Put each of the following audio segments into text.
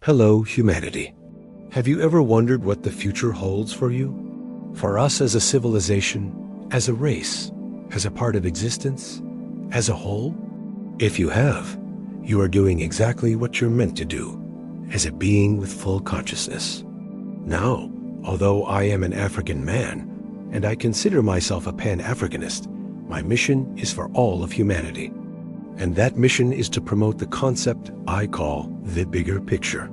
Hello, humanity. Have you ever wondered what the future holds for you? For us as a civilization, as a race, as a part of existence, as a whole? If you have, you are doing exactly what you're meant to do, as a being with full consciousness. Now, although I am an African man, and I consider myself a Pan-Africanist, my mission is for all of humanity. And that mission is to promote the concept I call the bigger picture.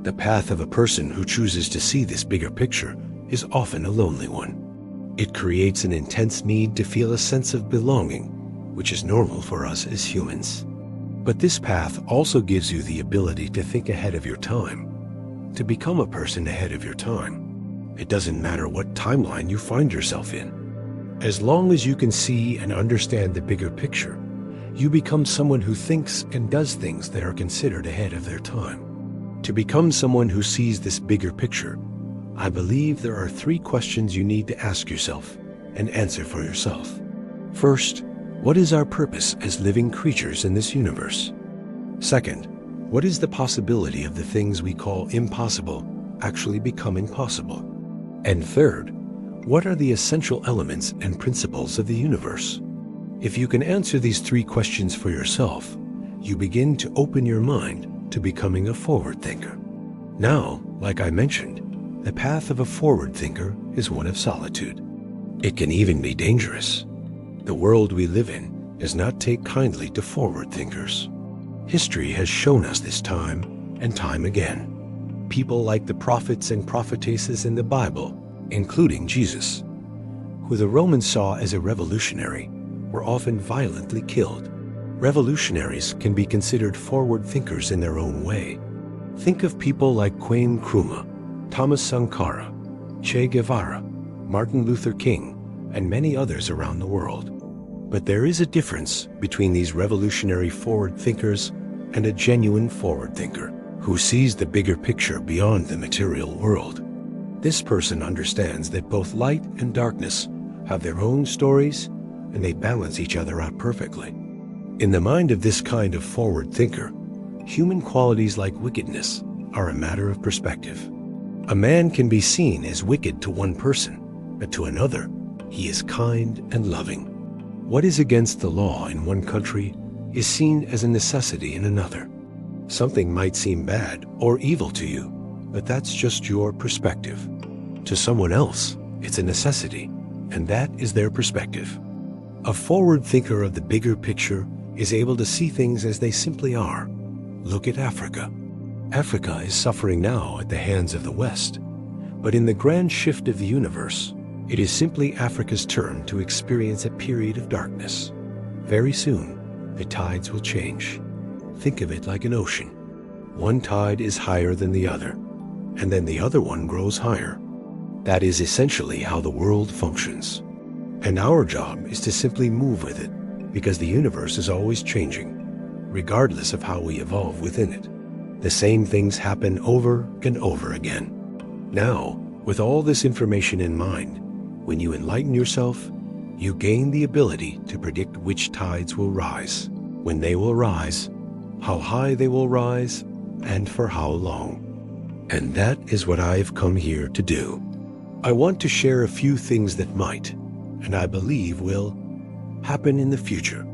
The path of a person who chooses to see this bigger picture is often a lonely one. It creates an intense need to feel a sense of belonging, which is normal for us as humans. But this path also gives you the ability to think ahead of your time, to become a person ahead of your time. It doesn't matter what timeline you find yourself in. As long as you can see and understand the bigger picture, you become someone who thinks and does things that are considered ahead of their time. To become someone who sees this bigger picture, I believe there are 3 questions you need to ask yourself and answer for yourself. First, what is our purpose as living creatures in this universe? Second, what is the possibility of the things we call impossible actually becoming possible? And third, what are the essential elements and principles of the universe? If you can answer these 3 questions for yourself, you begin to open your mind to becoming a forward thinker. Now, like I mentioned, the path of a forward thinker is one of solitude. It can even be dangerous. The world we live in does not take kindly to forward thinkers. History has shown us this time and time again. People like the prophets and prophetesses in the Bible, including Jesus, who the Romans saw as a revolutionary, were often violently killed. Revolutionaries can be considered forward thinkers in their own way. Think of people like Kwame Nkrumah, Thomas Sankara, Che Guevara, Martin Luther King, and many others around the world. But there is a difference between these revolutionary forward thinkers and a genuine forward thinker who sees the bigger picture beyond the material world. This person understands that both light and darkness have their own stories, and they balance each other out perfectly. In the mind of this kind of forward thinker, human qualities like wickedness are a matter of perspective. A man can be seen as wicked to one person, but to another, he is kind and loving. What is against the law in one country is seen as a necessity in another. Something might seem bad or evil to you, but that's just your perspective. To someone else, it's a necessity, and that is their perspective. A forward thinker of the bigger picture is able to see things as they simply are. Look at Africa. Africa is suffering now at the hands of the West, but in the grand shift of the universe, it is simply Africa's turn to experience a period of darkness. Very soon, the tides will change. Think of it like an ocean. One tide is higher than the other, and then the other one grows higher. That is essentially how the world functions. And our job is to simply move with it, because the universe is always changing, regardless of how we evolve within it. The same things happen over and over again. Now, with all this information in mind, when you enlighten yourself, you gain the ability to predict which tides will rise, when they will rise, how high they will rise, and for how long. And that is what I've come here to do. I want to share a few things that might, and I believe will, happen in the future,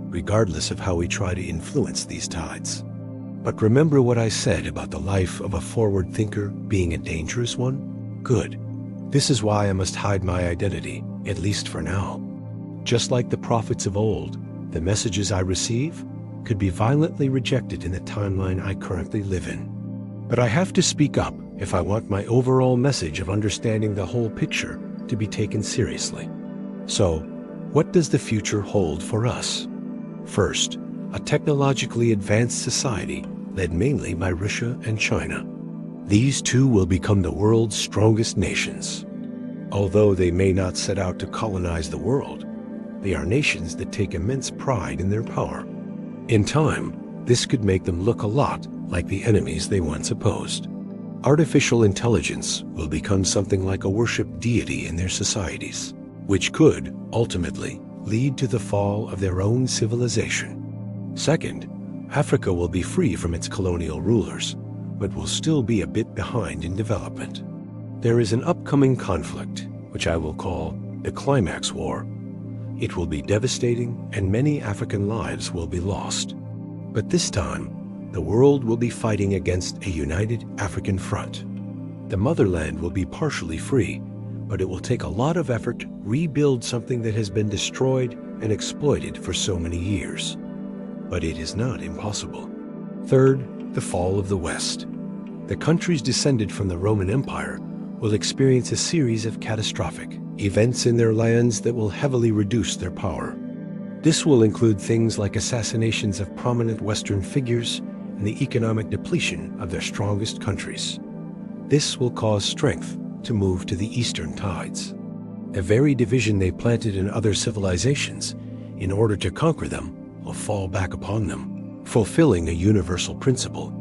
regardless of how we try to influence these tides. But remember what I said about the life of a forward thinker being a dangerous one? Good. This is why I must hide my identity, at least for now. Just like the prophets of old, the messages I receive could be violently rejected in the timeline I currently live in. But I have to speak up if I want my overall message of understanding the whole picture to be taken seriously. So, what does the future hold for us? First, a technologically advanced society led mainly by Russia and China. These two will become the world's strongest nations. Although they may not set out to colonize the world, they are nations that take immense pride in their power. In time, this could make them look a lot like the enemies they once opposed. Artificial intelligence will become something like a worshipped deity in their societies, which could, ultimately, lead to the fall of their own civilization. Second, Africa will be free from its colonial rulers, but will still be a bit behind in development. There is an upcoming conflict, which I will call the Climax War. It will be devastating and many African lives will be lost. But this time, the world will be fighting against a united African front. The motherland will be partially free, but it will take a lot of effort to rebuild something that has been destroyed and exploited for so many years. But it is not impossible. Third, the fall of the West. The countries descended from the Roman Empire will experience a series of catastrophic events in their lands that will heavily reduce their power. This will include things like assassinations of prominent Western figures and the economic depletion of their strongest countries. This will cause strength to move to the eastern tides. The very division they planted in other civilizations, in order to conquer them, will fall back upon them, fulfilling a universal principle.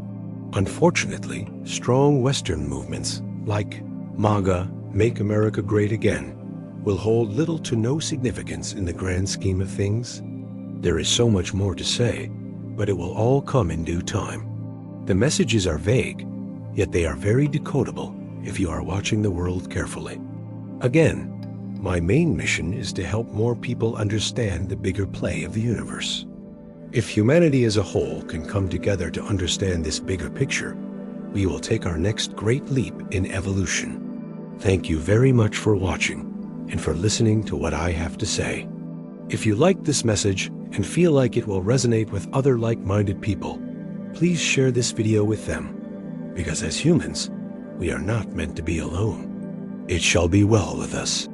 Unfortunately, strong Western movements like MAGA, Make America Great Again, will hold little to no significance in the grand scheme of things. There is so much more to say, but it will all come in due time. The messages are vague, yet they are very decodable if you are watching the world carefully. Again, my main mission is to help more people understand the bigger play of the universe. If humanity as a whole can come together to understand this bigger picture, we will take our next great leap in evolution. Thank you very much for watching and for listening to what I have to say. If you like this message and feel like it will resonate with other like-minded people, please share this video with them, because as humans, we are not meant to be alone. It shall be well with us.